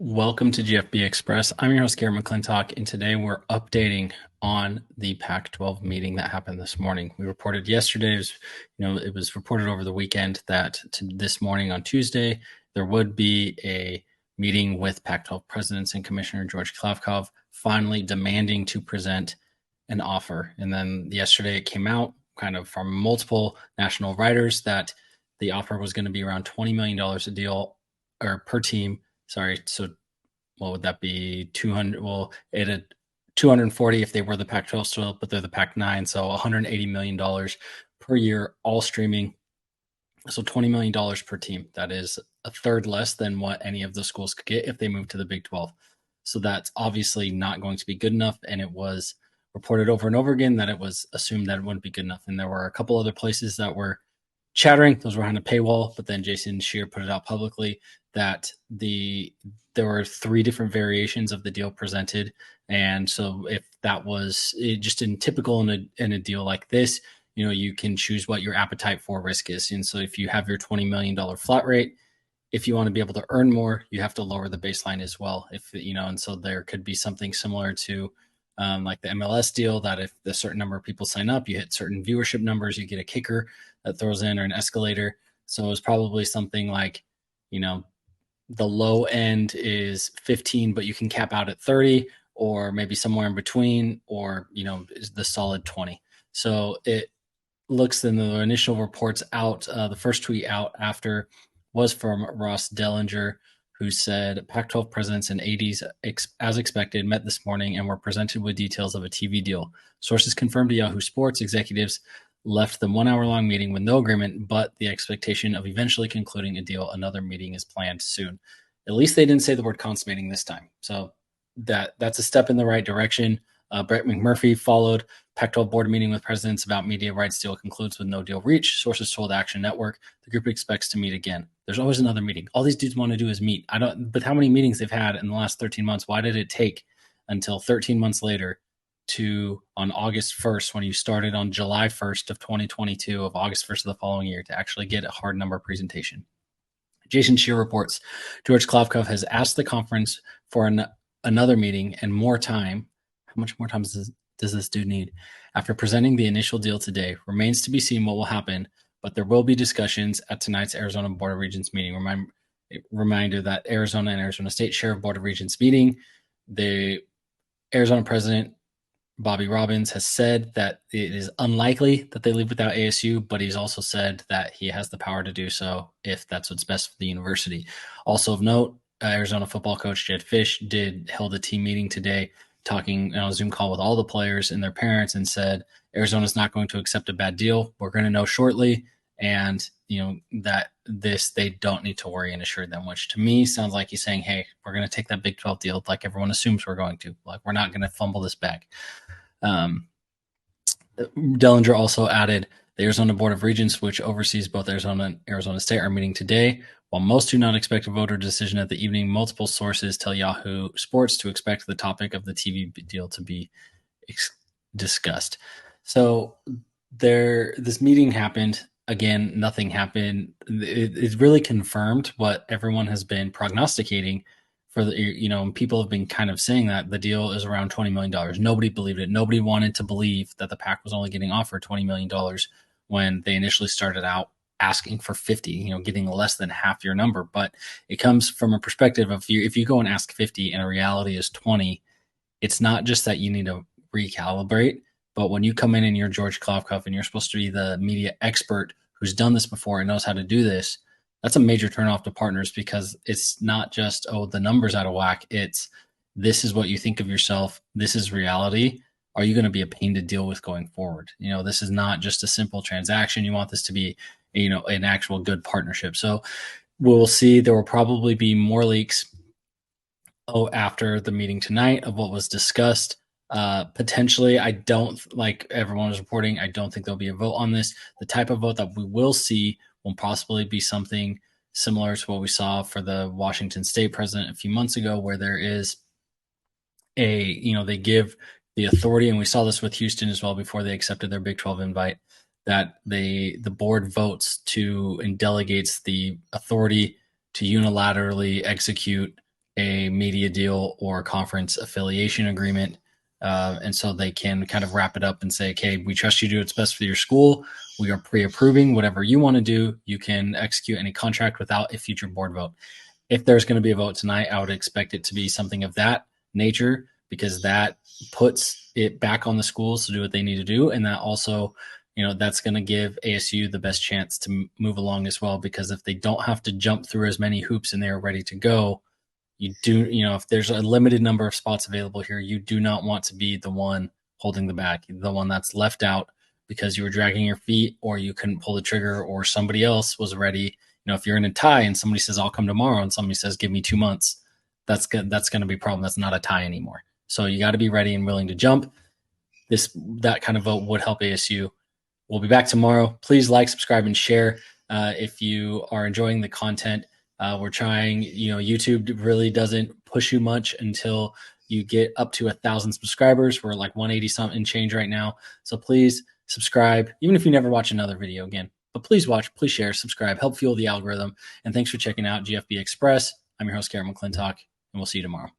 Welcome to GFB Express. I'm your host, Garrett McClintock, and today we're updating on the Pac-12 meeting that happened this morning. We reported yesterday, it was reported over the weekend that this morning on Tuesday, there would be a meeting with Pac-12 presidents and Commissioner George Klavkov, finally demanding to present an offer. And then yesterday it came out kind of from multiple national writers that the offer was going to be around $20 million a deal or per team. Sorry, so what would that be? 200. Well, it had 240 if they were the Pac-12 still, but they're the Pac-9, so $180 million per year, all streaming. So $20 million per team. That is a third less than what any of the schools could get if they moved to the Big 12. So that's obviously not going to be good enough, and it was reported over and over again that it was assumed that it wouldn't be good enough. And there were a couple other places that were chattering. Those were behind a paywall, but then Jason Scheer put it out publicly that there were three different variations of the deal presented. And so if that was just typical in a deal like this, you can choose what your appetite for risk is. And so if you have your $20 million flat rate, if you want to be able to earn more, you have to lower the baseline as well. And so there could be something similar to like the MLS deal, that if a certain number of people sign up, you hit certain viewership numbers, you get a kicker that throws in, or an escalator. So it was probably something like, the low end is 15, but you can cap out at 30, or maybe somewhere in between, or, the solid 20. So it looks in the initial reports out, the first tweet out after was from Ross Dellinger, who said Pac-12 presidents and ADs, as expected, met this morning and were presented with details of a TV deal. Sources confirmed to Yahoo Sports executives left the 1 hour long meeting with no agreement, but the expectation of eventually concluding a deal. Another meeting is planned soon. At least they didn't say the word consummating this time. So that's a step in the right direction. Brett McMurphy followed. Pac-12 board meeting with presidents about media rights deal concludes with no deal reached. Sources told Action Network the group expects to meet again. There's always another meeting. All these dudes want to do is meet. But how many meetings they've had in the last 13 months? Why did it take until 13 months later on August 1st, when you started on July 1st of 2022, of August 1st of the following year, to actually get a hard number presentation? Jason Scheer reports George Klavkov has asked the conference for another meeting and more time. How much more time does this dude need? After presenting the initial deal today, remains to be seen what will happen, but there will be discussions at tonight's Arizona Board of Regents meeting. Reminder that Arizona and Arizona State share a Board of Regents meeting. The Arizona president, Bobby Robbins, has said that it is unlikely that they leave without ASU, but he's also said that he has the power to do so if that's what's best for the university. Also of note, Arizona football coach Jed Fish held a team meeting today, talking on a Zoom call with all the players and their parents, and said Arizona's not going to accept a bad deal. We're going to know shortly, and that they don't need to worry, and assured them, which to me sounds like he's saying, hey, we're going to take that Big 12 deal like everyone assumes we're going to. Like, we're not going to fumble this back. Dellinger also added the Arizona Board of Regents, which oversees both Arizona and Arizona State, are meeting today. While most do not expect a voter decision at the evening, multiple sources tell Yahoo Sports to expect the topic of the TV deal to be discussed. So this meeting happened. Again, nothing happened. It really confirmed what everyone has been prognosticating. People have been kind of saying that the deal is around $20 million. Nobody believed it. Nobody wanted to believe that the PAC was only getting offered $20 million when they initially started out asking for 50, getting less than half your number. But it comes from a perspective of if you go and ask 50 and a reality is 20, it's not just that you need to recalibrate, but when you come in and you're George Klavkov and you're supposed to be the media expert who's done this before and knows how to do this, that's a major turnoff to partners, because it's not just, the number's out of whack. It's, this is what you think of yourself. This is reality. Are you going to be a pain to deal with going forward? This is not just a simple transaction. You want this to be, an actual good partnership. So we'll see. There will probably be more leaks after the meeting tonight of what was discussed. Potentially, I don't, like everyone is reporting, I don't think there'll be a vote on this. The type of vote that we will see will possibly be something similar to what we saw for the Washington State president a few months ago, where there is they give the authority, and we saw this with Houston as well before they accepted their Big 12 invite, that the board votes to and delegates the authority to unilaterally execute a media deal or conference affiliation agreement. And so they can kind of wrap it up and say, okay, we trust you to do what's best for your school. We are pre-approving whatever you want to do. You can execute any contract without a future board vote. If there's going to be a vote tonight, I would expect it to be something of that nature, because that puts it back on the schools to do what they need to do. And that also, that's going to give ASU the best chance to move along as well, because if they don't have to jump through as many hoops and they're ready to go, if there's a limited number of spots available here, you do not want to be the one holding the bag, the one that's left out because you were dragging your feet or you couldn't pull the trigger or somebody else was ready. If you're in a tie and somebody says, I'll come tomorrow, and somebody says, give me 2 months, that's going to be a problem. That's not a tie anymore. So you got to be ready and willing to jump. That kind of vote would help ASU. We'll be back tomorrow. Please like, subscribe, and share if you are enjoying the content. We're trying, YouTube really doesn't push you much until you get up to 1,000 subscribers. We're like 180 something change right now. So please subscribe, even if you never watch another video again. But please watch, please share, subscribe, help fuel the algorithm. And thanks for checking out GFB Express. I'm your host, Garrett McClintock, and we'll see you tomorrow.